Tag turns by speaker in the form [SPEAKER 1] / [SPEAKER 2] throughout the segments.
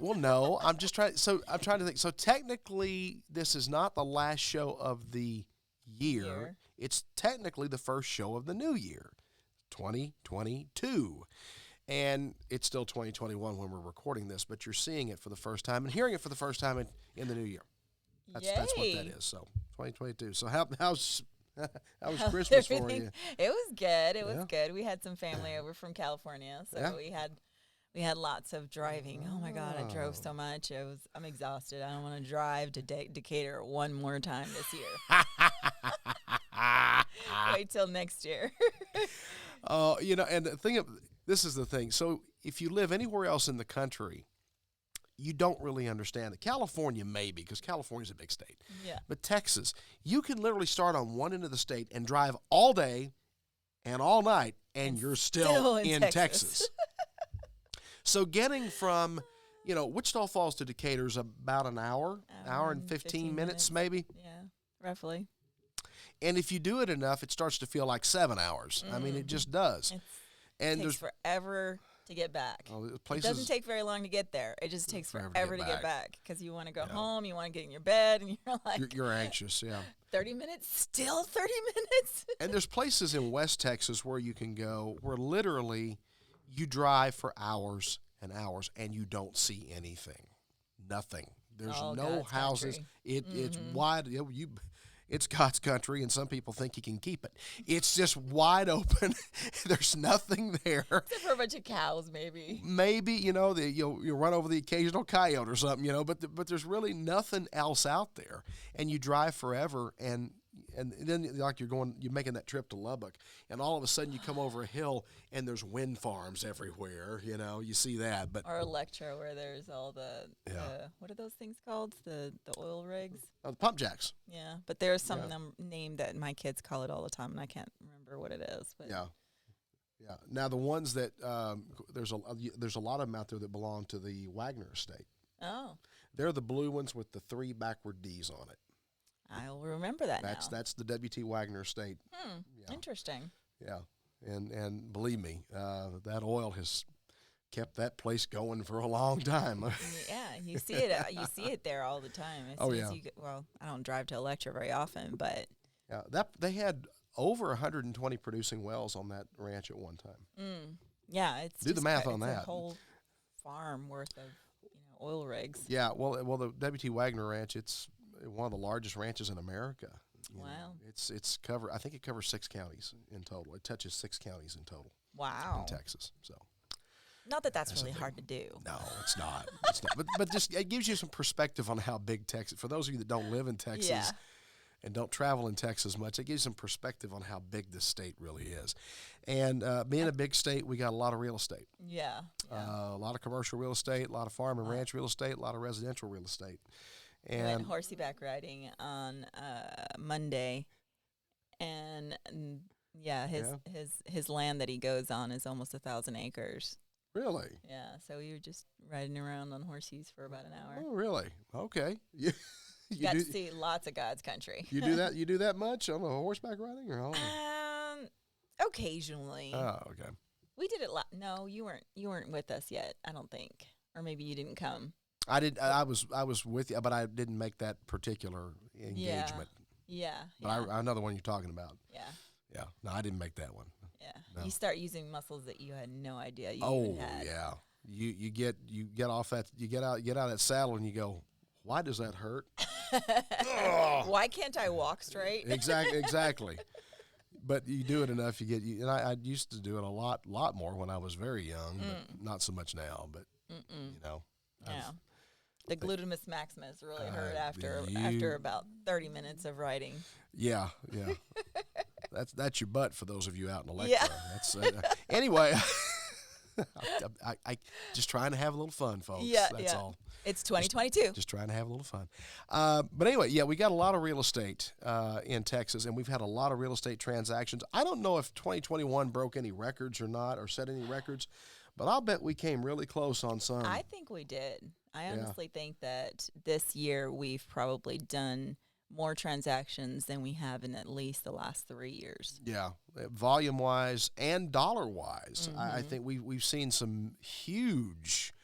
[SPEAKER 1] Well, no, I'm trying to think. So technically, this is not the last show of the year. It's technically the first show of the new year, 2022. And it's still 2021 when we're recording this, but you're seeing it for the first time and hearing it for the first time in the new year. That's what that is. So 2022. So how's Christmas for you?
[SPEAKER 2] It was good. It was good. We had some family over from California, so we had lots of driving. Oh my God, I drove so much. I'm exhausted. I don't want to drive to Decatur one more time this year. Wait till next year.
[SPEAKER 1] And this is the thing. So if you live anywhere else in the country, you don't really understand it. California maybe, because California's a big state.
[SPEAKER 2] Yeah.
[SPEAKER 1] But Texas, you can literally start on one end of the state and drive all day and all night, and you're still in Texas. So getting from, Wichita Falls to Decatur is about an hour and 15 minutes maybe.
[SPEAKER 2] Yeah, roughly.
[SPEAKER 1] And if you do it enough, it starts to feel like 7 hours. I mean, it just does.
[SPEAKER 2] It takes forever to get back. It doesn't take very long to get there. It just takes forever to get back because you want to go home, you want to get in your bed, and you're like...
[SPEAKER 1] You're anxious, yeah.
[SPEAKER 2] 30 minutes? Still 30 minutes?
[SPEAKER 1] And there's places in West Texas where you can go where literally you drive for hours and hours and you don't see anything. Nothing. There's no houses. It's wide. It's God's country, and some people think he can keep it. It's just wide open. There's nothing there.
[SPEAKER 2] Except for a bunch of cows, maybe.
[SPEAKER 1] Maybe, you'll run over the occasional coyote or something, but there's really nothing else out there. And you drive forever, and then like you're making that trip to Lubbock, and all of a sudden you come over a hill, and there's wind farms everywhere. You see that. Or
[SPEAKER 2] Electra, where there's all the what are those things called? The oil rigs?
[SPEAKER 1] The pump jacks.
[SPEAKER 2] Yeah, but there's some name that my kids call it all the time, and I can't remember what it is. But
[SPEAKER 1] yeah. Now the ones that there's a lot of them out there that belong to the Wagner estate.
[SPEAKER 2] Oh.
[SPEAKER 1] They're the blue ones with the 3 backward D's on it.
[SPEAKER 2] I'll remember that now.
[SPEAKER 1] That's the W.T. Wagner estate.
[SPEAKER 2] Yeah. Interesting.
[SPEAKER 1] Yeah, and believe me, that oil has kept that place going for a long time.
[SPEAKER 2] Yeah, you see it. You see it there all the time. I don't drive to Electra very often, but
[SPEAKER 1] they had over 120 producing wells on that ranch at one time.
[SPEAKER 2] Yeah, it's
[SPEAKER 1] do the math on that.
[SPEAKER 2] A whole farm worth of oil rigs.
[SPEAKER 1] Yeah, well, the W.T. Wagner Ranch, it's one of the largest ranches in America.
[SPEAKER 2] Wow.
[SPEAKER 1] It's covered. I think it covers 6 counties in total. It touches 6 counties in total.
[SPEAKER 2] Wow.
[SPEAKER 1] In Texas. So.
[SPEAKER 2] Not that that's really hard to do.
[SPEAKER 1] No, it's not. It's not. But just it gives you some perspective on how big Texas. For those of you that don't live in Texas and don't travel in Texas much, it gives you some perspective on how big this state really is. And being a big state, we got a lot of real estate.
[SPEAKER 2] Yeah.
[SPEAKER 1] A lot of commercial real estate, a lot of farm and ranch real estate, a lot of residential real estate. And
[SPEAKER 2] went horseback riding on Monday, and his land that he goes on is almost 1,000 acres.
[SPEAKER 1] Really?
[SPEAKER 2] Yeah. So we were just riding around on horses for about an hour.
[SPEAKER 1] Oh, really? Okay. You
[SPEAKER 2] got to see lots of God's country.
[SPEAKER 1] You do that? You do that much on a horseback riding, or
[SPEAKER 2] occasionally?
[SPEAKER 1] Oh, okay.
[SPEAKER 2] We did it. No, you weren't with us yet. I don't think, or maybe you didn't come.
[SPEAKER 1] I did. I was with you, but I didn't make that particular engagement.
[SPEAKER 2] Yeah.
[SPEAKER 1] But I know the one you're talking about.
[SPEAKER 2] Yeah.
[SPEAKER 1] Yeah. No, I didn't make that one.
[SPEAKER 2] Yeah.
[SPEAKER 1] No.
[SPEAKER 2] You start using muscles that you had no idea you even had.
[SPEAKER 1] Yeah. You get off that get out of that saddle and you go, why does that hurt?
[SPEAKER 2] Why can't I walk straight?
[SPEAKER 1] Exactly. But you do it enough, and I used to do it a lot more when I was very young, but not so much now. But
[SPEAKER 2] yeah. The glutamus maximus really hurt after about 30 minutes of riding.
[SPEAKER 1] Yeah. That's your butt for those of you out in Electra.
[SPEAKER 2] Yeah.
[SPEAKER 1] That's anyway. I just trying to have a little fun, folks.
[SPEAKER 2] Yeah,
[SPEAKER 1] that's all.
[SPEAKER 2] It's 2022.
[SPEAKER 1] Just trying to have a little fun. But anyway, we got a lot of real estate in Texas, and we've had a lot of real estate transactions. I don't know if 2021 broke any records or not, or set any records, but I'll bet we came really close on some.
[SPEAKER 2] I think we did. I honestly think that this year we've probably done more transactions than we have in at least the last 3 years.
[SPEAKER 1] Yeah, volume-wise and dollar-wise. I think we've seen some huge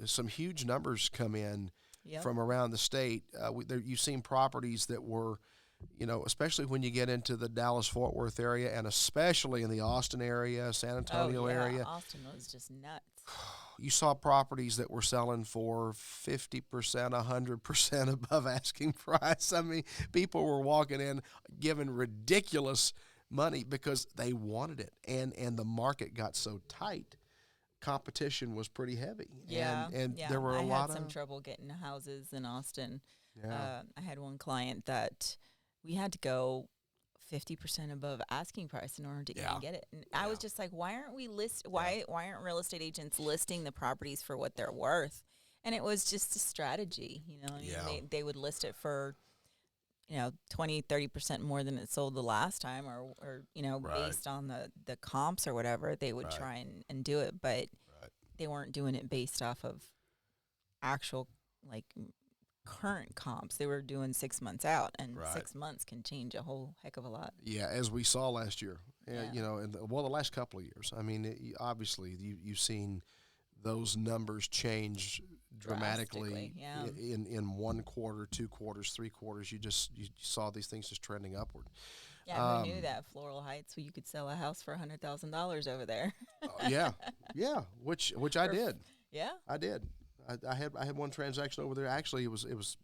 [SPEAKER 1] Some huge numbers come in
[SPEAKER 2] Yep.
[SPEAKER 1] from around the state. You've seen properties that were, especially when you get into the Dallas-Fort Worth area, and especially in the Austin area, San Antonio area.
[SPEAKER 2] Austin was just nuts.
[SPEAKER 1] You saw properties that were selling for 50%, 100% above asking price. I mean, people were walking in giving ridiculous money because they wanted it, and the market got so tight. Competition was pretty heavy. And there were a lot of...
[SPEAKER 2] I had some trouble getting houses in Austin.
[SPEAKER 1] Yeah.
[SPEAKER 2] I had one client that we had to go 50% above asking price in order to even get it. And I was just like, why aren't we why aren't real estate agents listing the properties for what they're worth? And it was just a strategy, they would list it for 20, 30% more than it sold the last time, or based on the comps or whatever, they would try and do it, but they weren't doing it based off of actual current comps. They were doing 6 months out, and 6 months can change a whole heck of a lot.
[SPEAKER 1] Yeah, as we saw last year, the last couple of years. I mean, obviously you've seen those numbers change dramatically in 1 quarter, 2 quarters, 3 quarters. You saw these things just trending upward.
[SPEAKER 2] Yeah, who knew that Floral Heights, where you could sell a house for $100,000 over there?
[SPEAKER 1] Which I did.
[SPEAKER 2] Yeah,
[SPEAKER 1] I did. I had one transaction over there. Actually, it was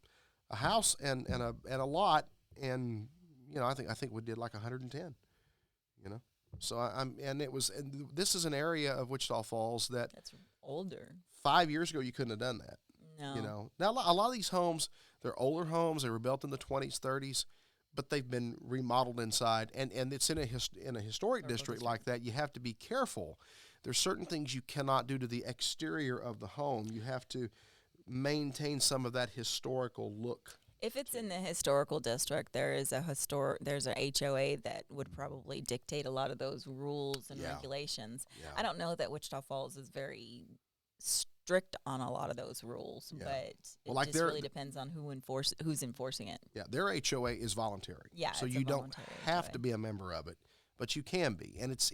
[SPEAKER 1] a house and a lot, and I think we did like 110. So this is an area of Wichita Falls
[SPEAKER 2] that's older.
[SPEAKER 1] 5 years ago you couldn't have done that.
[SPEAKER 2] No.
[SPEAKER 1] Now a lot of these homes, they're older homes. They were built in the 20s, 30s, but they've been remodeled inside, and it's in a historic district like that. You have to be careful. There's certain things you cannot do to the exterior of the home. You have to maintain some of that historical look.
[SPEAKER 2] If it's in the historical district, there's a HOA that would probably dictate a lot of those rules and regulations. Yeah. I don't know that Wichita Falls is very strict on a lot of those rules, but it just really depends on who's enforcing it.
[SPEAKER 1] Yeah, their HOA is voluntary.
[SPEAKER 2] Yeah,
[SPEAKER 1] so you don't have to be a member of it, but you can be, and it's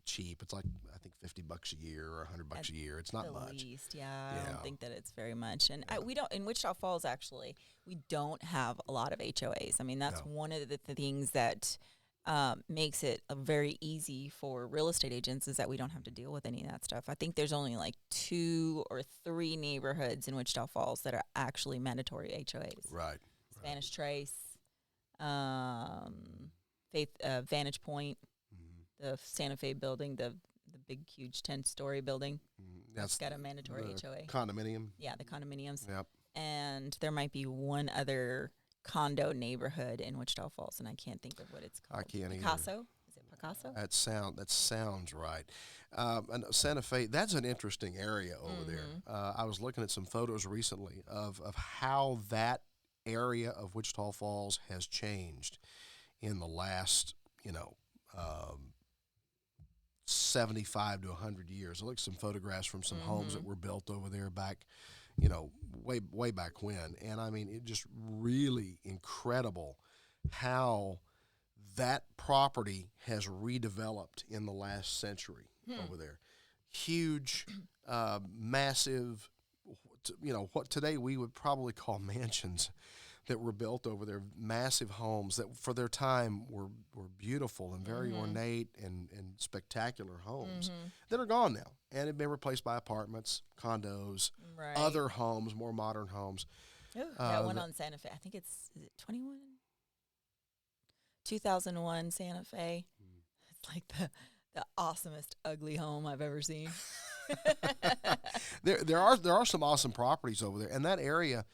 [SPEAKER 1] cheap. It's like I think $50 a year or $100 a year. It's not much.
[SPEAKER 2] Least, I don't think that it's very much. And we don't in Wichita Falls actually. We don't have a lot of HOAs. I mean, that's one of the things that makes it very easy for real estate agents, is that we don't have to deal with any of that stuff. I think there's only like 2 or 3 neighborhoods in Wichita Falls that are actually mandatory HOAs.
[SPEAKER 1] Right.
[SPEAKER 2] Spanish Trace, Vantage Point, the Santa Fe building, the big, huge 10-story building. That's got a mandatory HOA.
[SPEAKER 1] Condominium.
[SPEAKER 2] Yeah, the condominiums.
[SPEAKER 1] Yep.
[SPEAKER 2] And there might be one other condo neighborhood in Wichita Falls, and I can't think of what it's called.
[SPEAKER 1] I can't
[SPEAKER 2] Picasso?
[SPEAKER 1] either.
[SPEAKER 2] Is it Picasso?
[SPEAKER 1] That sounds right. And Santa Fe, that's an interesting area over there. I was looking at some photos recently of how that area of Wichita Falls has changed in the last, 75 to 100 years. I looked at some photographs from some homes that were built over there back, way back when. And I mean, it just really incredible how that property has redeveloped in the last century over there. Huge, massive, what today we would probably call mansions that were built over there, massive homes that for their time were beautiful and very ornate and spectacular homes that are gone now and have been replaced by apartments, condos, other homes, more modern homes.
[SPEAKER 2] Oh, that one on Santa Fe. I think is it 21? 2001 Santa Fe. It's like the awesomest ugly home I've ever seen.
[SPEAKER 1] There are some awesome properties over there, and that area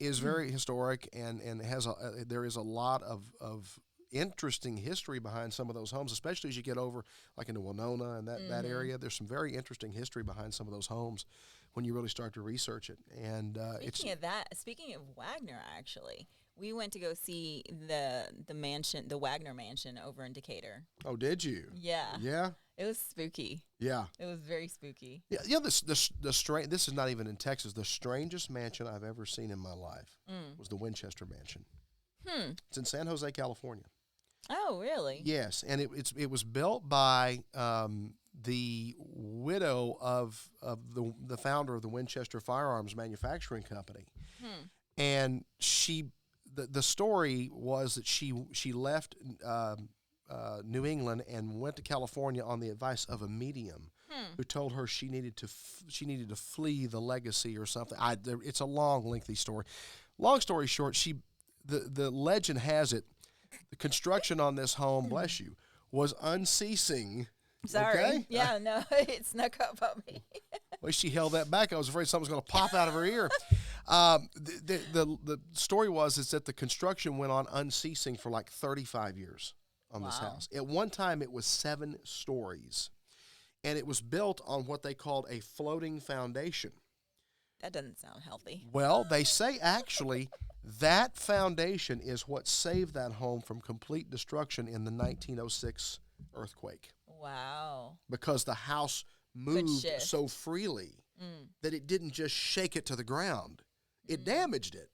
[SPEAKER 1] is very historic and has there is a lot of interesting history behind some of those homes, especially as you get over like into Winona and that area. There's some very interesting history behind some of those homes when you really start to research it. And
[SPEAKER 2] speaking of Wagner, actually, we went to go see the mansion, the Wagner Mansion over in Decatur.
[SPEAKER 1] Oh, did you?
[SPEAKER 2] Yeah.
[SPEAKER 1] Yeah.
[SPEAKER 2] It was spooky.
[SPEAKER 1] Yeah.
[SPEAKER 2] It was very spooky.
[SPEAKER 1] Yeah. The strange. This is not even in Texas. The strangest mansion I've ever seen in my life was the Winchester Mansion. It's in San Jose, California.
[SPEAKER 2] Oh, really?
[SPEAKER 1] Yes, and it was built by the widow of the founder of the Winchester Firearms Manufacturing Company, and the story was that she left New England and went to California on the advice of a medium who told her she needed to flee the legacy or something. It's a long, lengthy story. Long story short, the legend has it, the construction on this home, bless you, was unceasing.
[SPEAKER 2] Sorry.
[SPEAKER 1] Okay?
[SPEAKER 2] Yeah, no, it snuck up on me.
[SPEAKER 1] Well, she held that back. I was afraid something was going to pop out of her ear. The story is that the construction went on unceasing for like 35 years on this house. At one time, it was 7 stories, and it was built on what they called a floating foundation.
[SPEAKER 2] That doesn't sound healthy.
[SPEAKER 1] Well, they say actually that foundation is what saved that home from complete destruction in the 1906 earthquake.
[SPEAKER 2] Wow.
[SPEAKER 1] Because the house moved so freely that it didn't just shake it to the ground. It damaged it,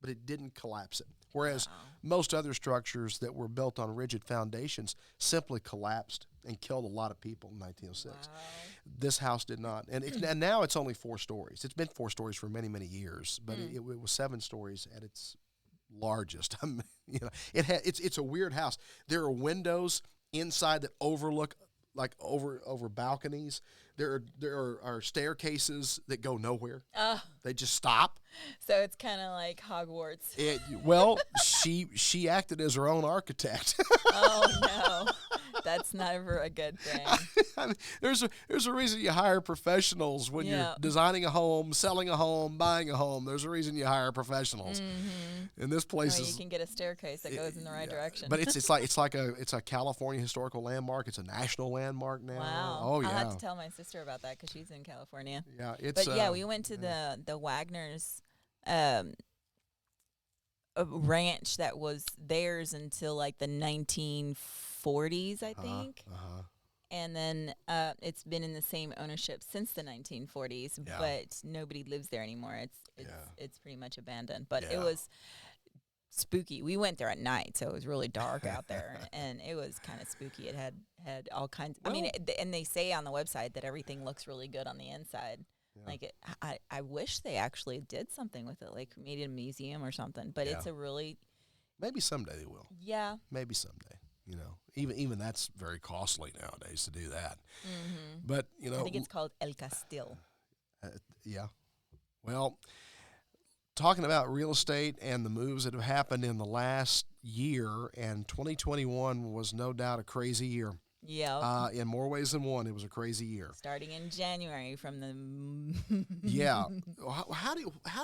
[SPEAKER 1] but it didn't collapse it. Whereas most other structures that were built on rigid foundations simply collapsed and killed a lot of people in 1906. Wow. This house did not. And now it's only 4 stories. It's been 4 stories for many, many years, but it was 7 stories at its largest. It's a weird house. There are windows inside that overlook over balconies. There are staircases that go nowhere. They just stop.
[SPEAKER 2] So it's kind of like Hogwarts.
[SPEAKER 1] She acted as her own architect.
[SPEAKER 2] Oh no, that's never a good thing.
[SPEAKER 1] I mean, there's a reason you hire professionals when you're designing a home, selling a home, buying a home. There's a reason you hire professionals. And this place
[SPEAKER 2] you can get a staircase that goes in the right direction.
[SPEAKER 1] But it's a California historical landmark. It's a national landmark now.
[SPEAKER 2] Wow.
[SPEAKER 1] Oh yeah.
[SPEAKER 2] I'll have to tell my sister about that because she's in California.
[SPEAKER 1] Yeah,
[SPEAKER 2] we went to the Wagner's a ranch that was theirs until like the 1940s, I think. And then it's been in the same ownership since the 1940s, but nobody lives there anymore. It's pretty much abandoned. But it was spooky. We went there at night, so it was really dark out there, and it was kind of spooky. It had all kinds. And they say on the website that everything looks really good on the inside. Yeah. Like I wish they actually did something with it, like made it a museum or something. But it's a really
[SPEAKER 1] maybe someday they will.
[SPEAKER 2] Yeah,
[SPEAKER 1] maybe someday. Even that's very costly nowadays to do that. But
[SPEAKER 2] I think it's called El Castillo.
[SPEAKER 1] Yeah. Well, talking about real estate and the moves that have happened in the last year, and 2021 was no doubt a crazy year.
[SPEAKER 2] Yeah.
[SPEAKER 1] In more ways than one, it was a crazy year.
[SPEAKER 2] Starting in January from the
[SPEAKER 1] How do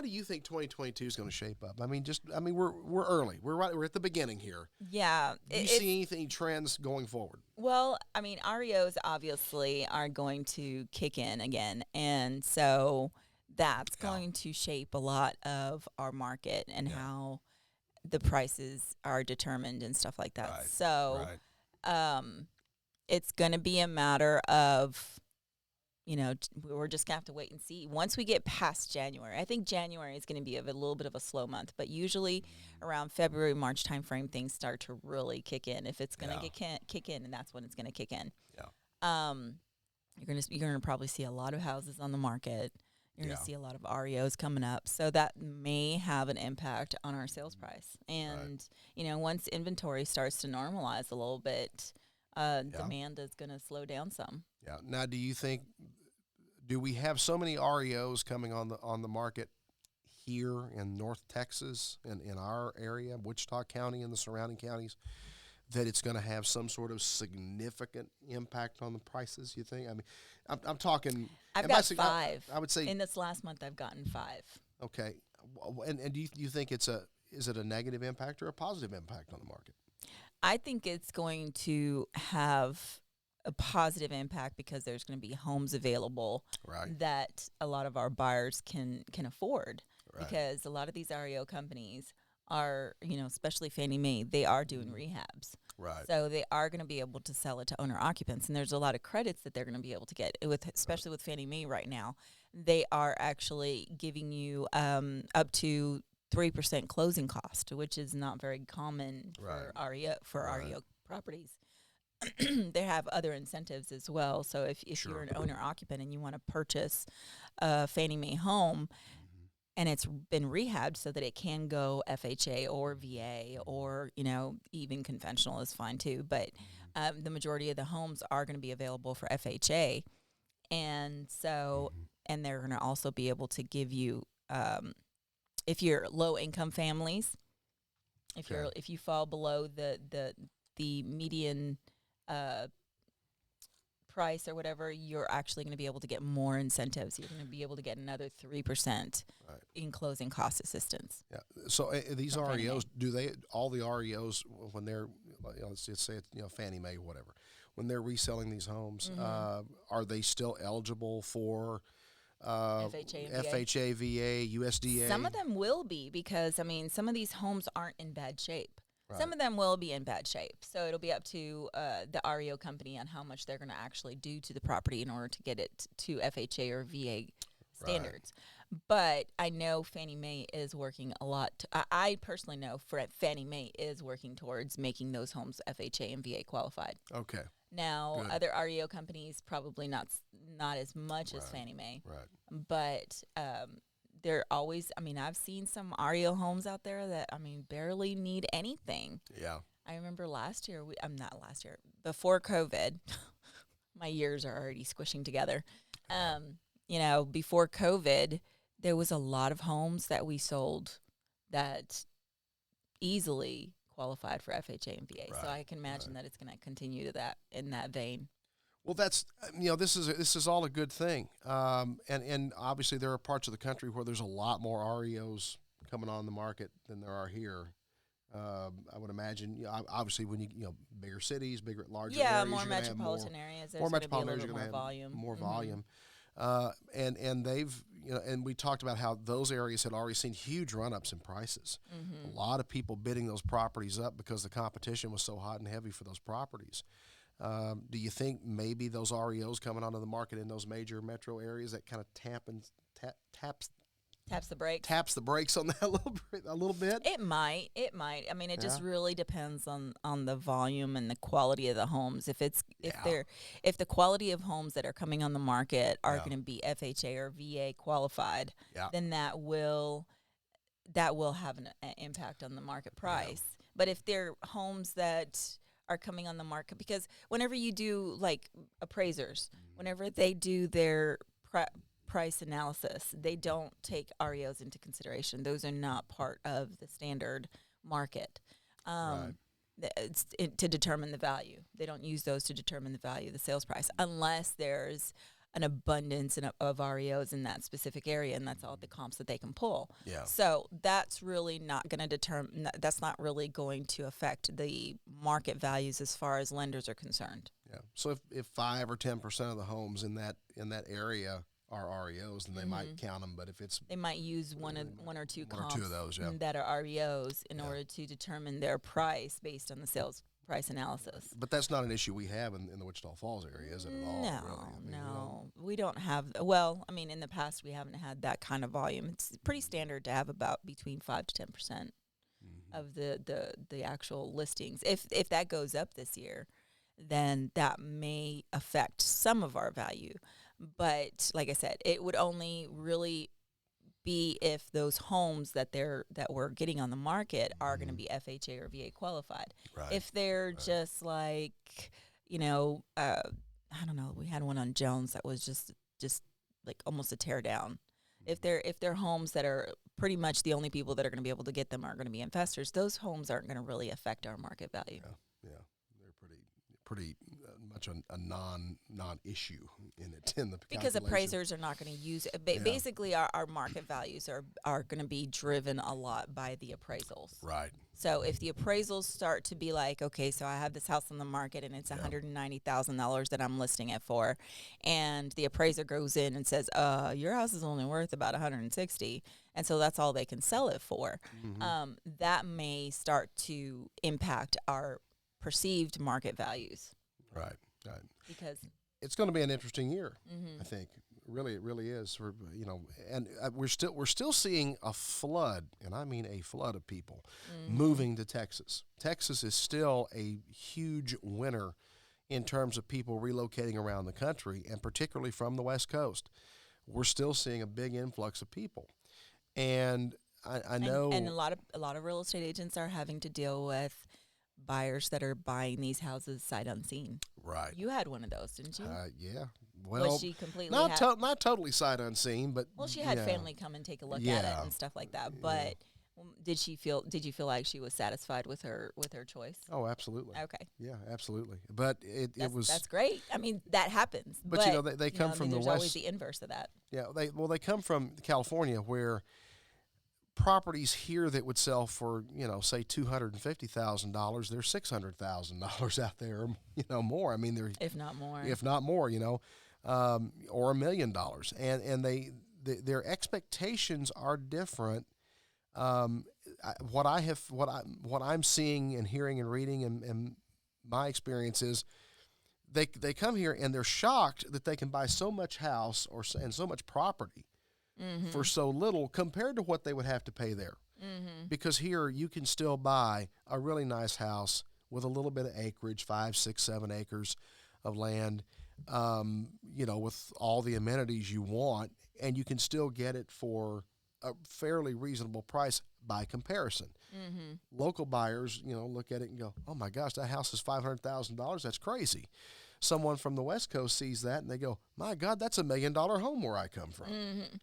[SPEAKER 1] you think 2022 is going to shape up? We're early. We're at the beginning here.
[SPEAKER 2] Yeah.
[SPEAKER 1] Do you see anything trends going forward?
[SPEAKER 2] Well, REOs obviously are going to kick in again, and so that's going to shape a lot of our market and how the prices are determined and stuff like that. It's going to be a matter of, we're just going to have to wait and see. Once we get past January, I think January is going to be a little bit of a slow month, but usually around February, March timeframe, things start to really kick in. If it's going to kick in, and that's when it's going to kick in. Yeah. You're going to probably see a lot of houses on the market. You're going to see a lot of REOs coming up. So that may have an impact on our sales price. And, once inventory starts to normalize a little bit, demand is going to slow down some.
[SPEAKER 1] Yeah. Now, do we have so many REOs coming on the market here in North Texas and in our area, Wichita County and the surrounding counties, that it's going to have some sort of significant impact on the prices, you think? I'm talking...
[SPEAKER 2] I've got 5.
[SPEAKER 1] I would say...
[SPEAKER 2] In this last month, I've gotten 5.
[SPEAKER 1] Okay. And do you think is it a negative impact or a positive impact on the market?
[SPEAKER 2] I think it's going to have a positive impact because there's going to be homes available that a lot of our buyers can afford. Because a lot of these REO companies are, especially Fannie Mae, they are doing rehabs.
[SPEAKER 1] Right.
[SPEAKER 2] So they are going to be able to sell it to owner occupants, and there's a lot of credits that they're going to be able to get. Especially with Fannie Mae right now, they are actually giving you up to 3% closing cost, which is not very common for REO properties. they have other incentives as well. So if you're an owner occupant and you want to purchase a Fannie Mae home, and it's been rehabbed so that it can go FHA or VA, or even conventional is fine too. But the majority of the homes are going to be available for FHA, and so and they're going to also be able to give you, if you're low income families, if you fall below the median price or whatever, you're actually going to be able to get more incentives. You're going to be able to get another 3% in closing cost assistance.
[SPEAKER 1] Yeah. So these REOs, all the REOs, when they're, let's just say it's, Fannie Mae, whatever, when they're reselling these homes, are they still eligible for FHA, VA, USDA?
[SPEAKER 2] Some of them will be, because some of these homes aren't in bad shape. Some of them will be in bad shape. So it'll be up to the REO company on how much they're going to actually do to the property in order to get it to FHA or VA standards. But I know Fannie Mae is working a lot. I personally know Fannie Mae is working towards making those homes FHA and VA qualified.
[SPEAKER 1] Okay.
[SPEAKER 2] Now, other REO companies probably not as much as Fannie Mae.
[SPEAKER 1] Right.
[SPEAKER 2] But they're always, I've seen some REO homes out there that, barely need anything.
[SPEAKER 1] Yeah.
[SPEAKER 2] I remember before COVID, my years are already squishing together. Before COVID, there was a lot of homes that we sold that easily qualified for FHA and VA. So I can imagine that it's going to continue in that vein.
[SPEAKER 1] Well, that's this is all a good thing, and obviously there are parts of the country where there's a lot more REOs coming on the market than there are here. I would imagine, obviously when bigger cities, larger areas,
[SPEAKER 2] more metropolitan areas, there's
[SPEAKER 1] more
[SPEAKER 2] going to be a
[SPEAKER 1] metropolitan
[SPEAKER 2] little
[SPEAKER 1] areas,
[SPEAKER 2] bit more volume.
[SPEAKER 1] More volume, and they've and we talked about how those areas had already seen huge run-ups in prices. A lot of people bidding those properties up because the competition was so hot and heavy for those properties. Do you think maybe those REOs coming onto the market in those major metro areas, that kind of taps the brakes on that a little bit?
[SPEAKER 2] It might. It just really depends on the volume and the quality of the homes. If the quality of homes that are coming on the market are going to be FHA or VA qualified, then that will have an impact on the market price. But if they're homes that are coming on the market, because whenever you do appraisers, whenever they do their price analysis, they don't take REOs into consideration. Those are not part of the standard market to determine the value. They don't use those to determine the value of the sales price, unless there's an abundance of REOs in that specific area, and that's all the comps that they can pull.
[SPEAKER 1] Yeah.
[SPEAKER 2] So that's really not going to determine. That's not really going to affect the market values as far as lenders are concerned.
[SPEAKER 1] Yeah. So if 5 or 10% of the homes in that area are REOs, then they might count them. But if
[SPEAKER 2] they might use one or two comps
[SPEAKER 1] of those,
[SPEAKER 2] that are REOs in order to determine their price based on the sales price analysis.
[SPEAKER 1] But that's not an issue we have in the Wichita Falls area, is it at all?
[SPEAKER 2] No. We don't have. Well, in the past we haven't had that kind of volume. It's pretty standard to have about between 5 to 10% of the actual listings. If that goes up this year, then that may affect some of our value. But like I said, it would only really be if those homes that we're getting on the market are going to be FHA or VA qualified.
[SPEAKER 1] Right.
[SPEAKER 2] If they're just I don't know, we had one on Jones that was just almost a tear down. If they're homes that are pretty much the only people that are going to be able to get them are going to be investors, those homes aren't going to really affect our market value.
[SPEAKER 1] Yeah, they're pretty much a non-issue in the
[SPEAKER 2] because appraisers are not going to use it. Basically our market values are going to be driven a lot by the appraisals.
[SPEAKER 1] Right.
[SPEAKER 2] So if the appraisals start to be like, okay, so I have this house on the market and it's $190,000 that I'm listing it for, and the appraiser goes in and says, your house is only worth about $160,000, and so that's all they can sell it for, that may start to impact our perceived market values.
[SPEAKER 1] Right.
[SPEAKER 2] Because
[SPEAKER 1] it's going to be an interesting year, I think. Really, it really is. We're still seeing a flood, and I mean a flood of people moving to Texas. Texas is still a huge winner in terms of people relocating around the country, and particularly from the West Coast. We're still seeing a big influx of people. And I know,
[SPEAKER 2] and a lot of real estate agents are having to deal with buyers that are buying these houses sight unseen.
[SPEAKER 1] right?
[SPEAKER 2] You had one of those, didn't you?
[SPEAKER 1] Yeah. Well,
[SPEAKER 2] Was she completely
[SPEAKER 1] not totally sight unseen, but
[SPEAKER 2] well, she had family come and take a look at it and stuff like that. But did you feel like she was satisfied with her choice?
[SPEAKER 1] Oh, absolutely.
[SPEAKER 2] Okay.
[SPEAKER 1] Yeah, absolutely. But that's
[SPEAKER 2] great. I mean, that happens.
[SPEAKER 1] But you know, they come from the
[SPEAKER 2] there's
[SPEAKER 1] West.
[SPEAKER 2] always the inverse of that.
[SPEAKER 1] Yeah, they come from California, where properties here that would sell for, say $250,000, there's $600,000 out there, more. I mean, they're
[SPEAKER 2] if not more,
[SPEAKER 1] or $1 million, and their expectations are different. What I'm seeing and hearing and reading, and my experience is, they come here and they're shocked that they can buy so much house and so much property for so little compared to what they would have to pay there. Because here you can still buy a really nice house with a little bit of acreage, 5, 6, 7 acres of land, with all the amenities you want, and you can still get it for a fairly reasonable price by comparison. Local buyers, look at it and go, "Oh my gosh, that house is $500,000. That's crazy." Someone from the West Coast sees that and they go, "My God, that's $1 million home where I come from."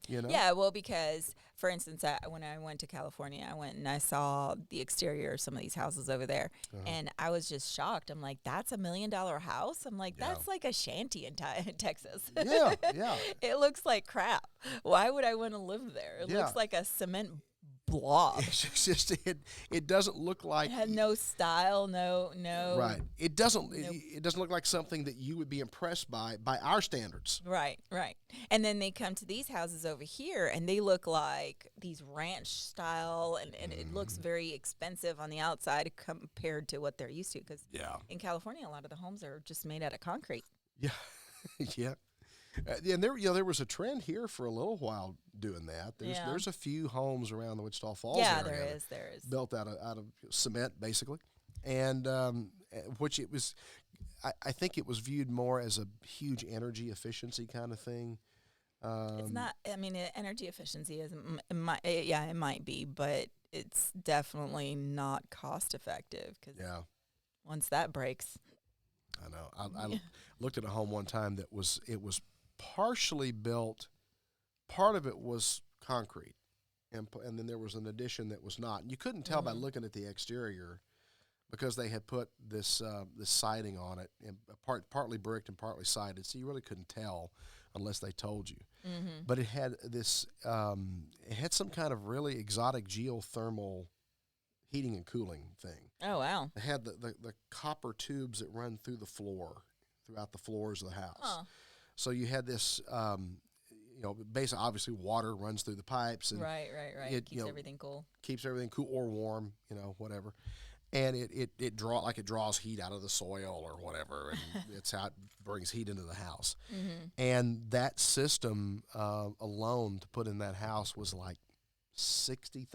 [SPEAKER 2] Yeah, well, because for instance, when I went to California, I went and I saw the exterior of some of these houses over there, and I was just shocked. I'm like, "That's $1 million house." I'm like, "That's like a shanty in Texas."
[SPEAKER 1] Yeah.
[SPEAKER 2] It looks like crap. Why would I want to live there? It looks like a cement blob.
[SPEAKER 1] It's just it doesn't look like
[SPEAKER 2] it had no style, no.
[SPEAKER 1] Right. It doesn't look like something that you would be impressed by our standards.
[SPEAKER 2] Right. And then they come to these houses over here and they look like these ranch style, and it looks very expensive on the outside compared to what they're used to, because in California a lot of the homes are just made out of concrete.
[SPEAKER 1] Yeah. Yeah. And there was a trend here for a little while doing that. There's a few homes around the Wichita Falls area.
[SPEAKER 2] There is.
[SPEAKER 1] Built out of cement, basically. And which it was, I think it was viewed more as a huge energy efficiency kind of thing.
[SPEAKER 2] It's not, I mean, energy efficiency it might be, but it's definitely not cost effective, because once that breaks.
[SPEAKER 1] I know. I looked at a home one time that was partially built. Part of it was concrete, and then there was an addition that was not. And you couldn't tell by looking at the exterior, because they had put this siding on it, and partly bricked and partly sided, so you really couldn't tell unless they told you. But it had this. It had some kind of really exotic geothermal heating and cooling thing.
[SPEAKER 2] Oh, wow.
[SPEAKER 1] It had the copper tubes that run throughout the floors of the house.
[SPEAKER 2] Huh.
[SPEAKER 1] So you had this, basically, obviously, water runs through the pipes. And
[SPEAKER 2] right. It keeps everything cool.
[SPEAKER 1] Keeps everything cool or warm, whatever. And it draws heat out of the soil or whatever, and it's how it brings heat into the house. And that system alone to put in that house was like $60,000,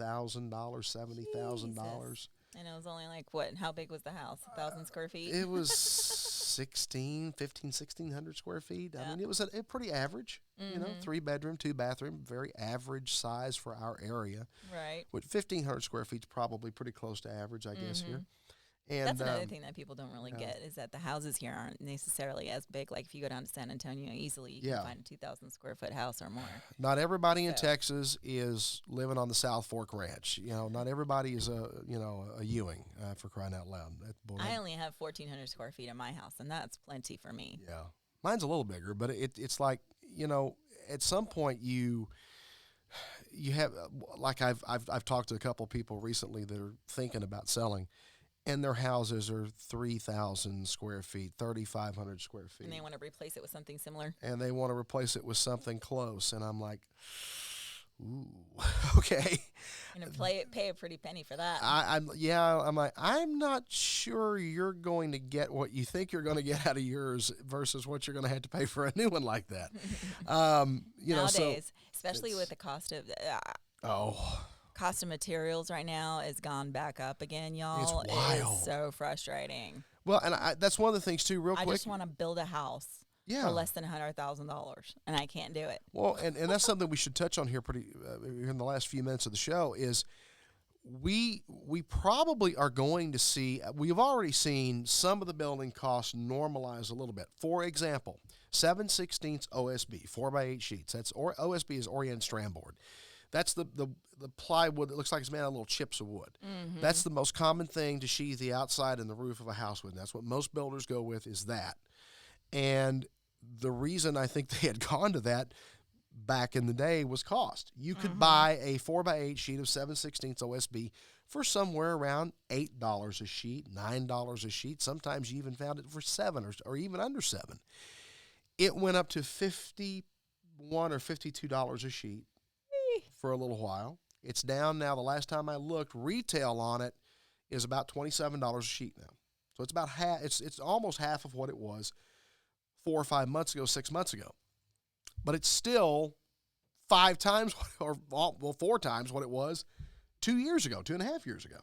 [SPEAKER 1] $70,000.
[SPEAKER 2] And it was only like what? How big was the house? 1,000 square feet?
[SPEAKER 1] It was 1,600 square feet. I mean, it was a pretty average, 3-bedroom, 2-bathroom, very average size for our area.
[SPEAKER 2] Right.
[SPEAKER 1] With 1,500 square feet is probably pretty close to average, I guess, here. And
[SPEAKER 2] that's another thing that people don't really get, is that the houses here aren't necessarily as big. Like if you go down to San Antonio, easily you can find a 2,000 square foot house or more.
[SPEAKER 1] Not everybody in Texas is living on the South Fork Ranch. Not everybody is a Ewing, for crying out loud.
[SPEAKER 2] I only have 1,400 square feet in my house, and that's plenty for me.
[SPEAKER 1] Yeah, mine's a little bigger, but it's like, at some point you have, like I've talked to a couple of people recently that are thinking about selling. And their houses are 3,000 square feet, 3,500 square feet.
[SPEAKER 2] And they want to replace it with something similar.
[SPEAKER 1] And they want to replace it with something close. And I'm like, ooh, okay.
[SPEAKER 2] And pay a pretty penny for that.
[SPEAKER 1] I'm like, I'm not sure you're going to get what you think you're going to get out of yours versus what you're going to have to pay for a new one like that.
[SPEAKER 2] Nowadays, especially with the cost of cost of materials right now has gone back up again, y'all.
[SPEAKER 1] It's wild.
[SPEAKER 2] It is so frustrating.
[SPEAKER 1] Well, and that's one of the things too. Real quick,
[SPEAKER 2] I just want to build a house for less than $100,000, and I can't do it.
[SPEAKER 1] Well, and that's something we should touch on here pretty in the last few minutes of the show is we probably are going to see. We've already seen some of the building costs normalize a little bit. For example, 7/16 OSB 4x8 sheets. OSB is oriented strand board. That's the plywood that looks like it's made out of little chips of wood. Mm-hmm. That's the most common thing to sheathe the outside and the roof of a house with. And that's what most builders go with, is that. And the reason I think they had gone to that back in the day was cost. You could buy a 4x8 sheet of 7/16 OSB for somewhere around $8 a sheet, $9 a sheet. Sometimes you even found it for $7 or even under $7. It went up to $51 or $52 a sheet for a little while. It's down now. The last time I looked, retail on it is about $27 a sheet now. So it's about half. It's almost half of what it was 4 or 5 months ago, 6 months ago. But it's still 5 times or 4 times what it was 2 years ago, 2.5 years ago.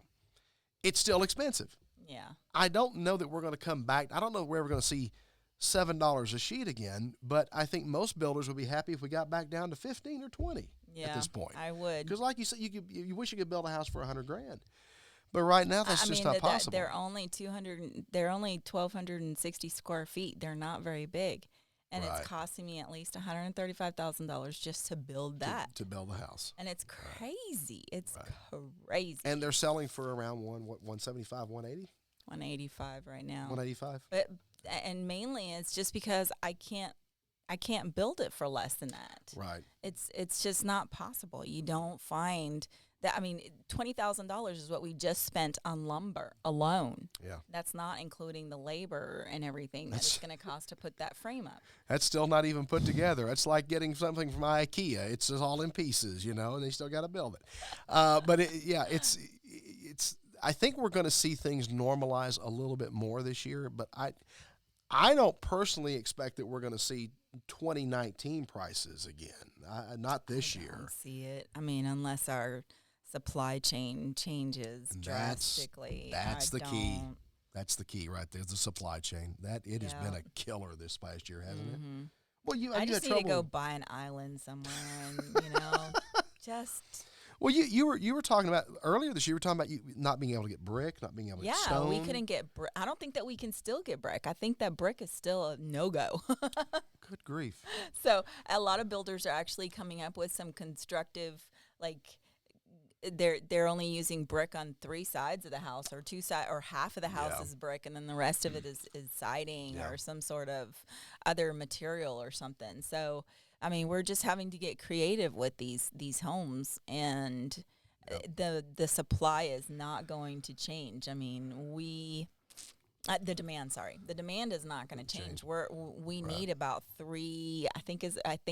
[SPEAKER 1] It's still expensive.
[SPEAKER 2] Yeah.
[SPEAKER 1] I don't know that we're going to come back. I don't know where we're going to see $7 a sheet again, but I think most builders would be happy if we got back down to 15 or 20 at this point.
[SPEAKER 2] I would.
[SPEAKER 1] Because like you said, you wish you could build a house for $100,000. But right now, that's just not possible.
[SPEAKER 2] They're only 1,260 square feet. They're not very big. And it's costing me at least $135,000 just to build that.
[SPEAKER 1] To build a house.
[SPEAKER 2] And it's crazy. It's crazy.
[SPEAKER 1] And they're selling for around 175, 180?
[SPEAKER 2] 185 right now.
[SPEAKER 1] 185?
[SPEAKER 2] And mainly it's just because I can't build it for less than that.
[SPEAKER 1] Right.
[SPEAKER 2] It's just not possible. You don't find that. I mean, $20,000 is what we just spent on lumber alone. Yeah. That's not including the labor and everything that it's going to cost to put that frame up.
[SPEAKER 1] That's still not even put together. It's like getting something from IKEA. It's just all in pieces, and they still got to build it. But it's. I think we're going to see things normalize a little bit more this year, but I don't personally expect that we're going to see 2019 prices again. Not this year. I
[SPEAKER 2] don't see it. I mean, unless our supply chain changes drastically.
[SPEAKER 1] That's the key. That's the key right there, the supply chain. It has been a killer this past year, hasn't it? Well,
[SPEAKER 2] I just need to go buy an island somewhere and, just...
[SPEAKER 1] Well, you were talking about earlier this year. You were talking about you not being able to get brick, not being able to get stone.
[SPEAKER 2] Yeah, we couldn't get brick. I don't think that we can still get brick. I think that brick is still a no-go.
[SPEAKER 1] Good grief.
[SPEAKER 2] So a lot of builders are actually coming up with some constructive, they're only using brick on 3 sides of the house, or 2 sides, or half of the house is brick, and then the rest of it is siding or some sort of other material or something. So, I mean, we're just having to get creative with these homes, and the supply is not going to change. I mean, the demand is not going to change. We need about 3. I think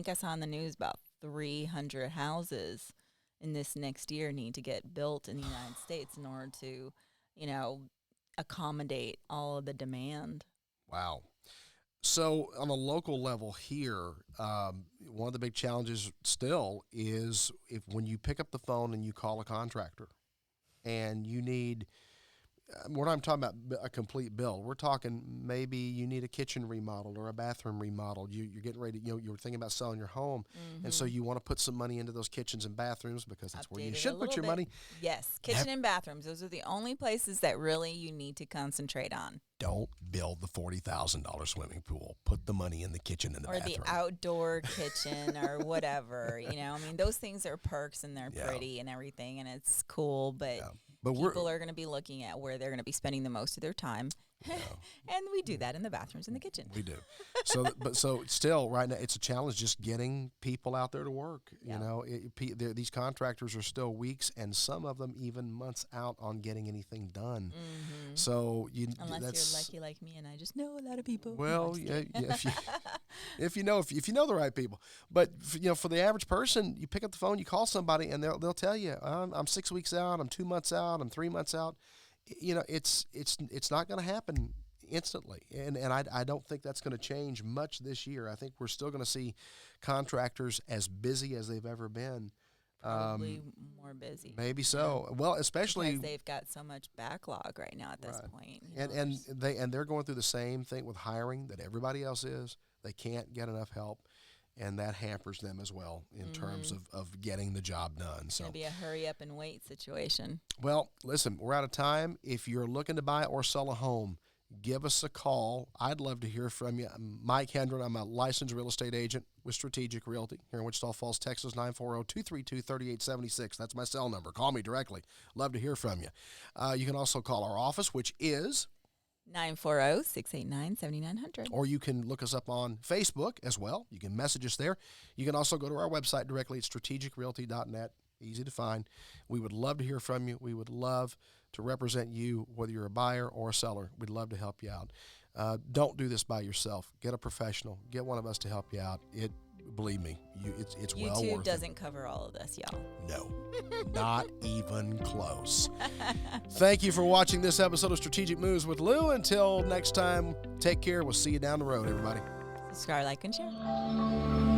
[SPEAKER 2] I saw on the news about 300 houses in this next year need to get built in the United States in order to, accommodate all of the demand.
[SPEAKER 1] Wow. So on a local level here, one of the big challenges still is when you pick up the phone and you call a contractor and you need, we're not talking about a complete build. We're talking maybe you need a kitchen remodeled or a bathroom remodeled. You're getting ready, you're thinking about selling your home. And so you want to put some money into those kitchens and bathrooms because that's where you should put your money.
[SPEAKER 2] Yes, kitchen and bathrooms. Those are the only places that really you need to concentrate on.
[SPEAKER 1] Don't build the $40,000 swimming pool. Put the money in the kitchen and the bathroom.
[SPEAKER 2] Or the outdoor kitchen or whatever. I mean, those things are perks and they're pretty and everything, and it's cool, but people are going to be looking at where they're going to be spending the most of their time. And we do that in the bathrooms and the kitchen.
[SPEAKER 1] We do. So still right now it's a challenge just getting people out there to work. These contractors are still weeks and some of them even months out on getting anything done. So
[SPEAKER 2] unless you're lucky like me and I just know a lot of people.
[SPEAKER 1] Well, if you know the right people. But for the average person, you pick up the phone, you call somebody, and they'll tell you, I'm 6 weeks out, I'm 2 months out, I'm 3 months out. It's not going to happen instantly, and I don't think that's going to change much this year. I think we're still going to see contractors as busy as they've ever been
[SPEAKER 2] Probably more busy.
[SPEAKER 1] Maybe so. Well, especially
[SPEAKER 2] because they've got so much backlog right now at this point.
[SPEAKER 1] And they're going through the same thing with hiring that everybody else is. They can't get enough help, and that hampers them as well in terms of getting the job done.
[SPEAKER 2] It's
[SPEAKER 1] So
[SPEAKER 2] going to be a hurry up and wait situation.
[SPEAKER 1] Well, listen, we're out of time. If you're looking to buy or sell a home, give us a call. I'd love to hear from you. I'm Mike Hendren. I'm a licensed real estate agent with Strategic Realty here in Wichita Falls, Texas, 940-232-3876. That's my cell number. Call me directly. Love to hear from you. You can also call our office, which is
[SPEAKER 2] 940-689-7900.
[SPEAKER 1] Or you can look us up on Facebook as well. You can message us there. You can also go to our website directly at strategicrealty.net. Easy to find. We would love to hear from you. We would love to represent you, whether you're a buyer or a seller. We'd love to help you out. Don't do this by yourself. Get a professional. Get one of us to help you out. Believe me, it's well worth it.
[SPEAKER 2] YouTube doesn't cover all of this, y'all.
[SPEAKER 1] No, not even close. Thank you for watching this episode of Strategic Moves with Lou. Until next time, take care. We'll see you down the road, everybody.
[SPEAKER 2] Subscribe, like, and share.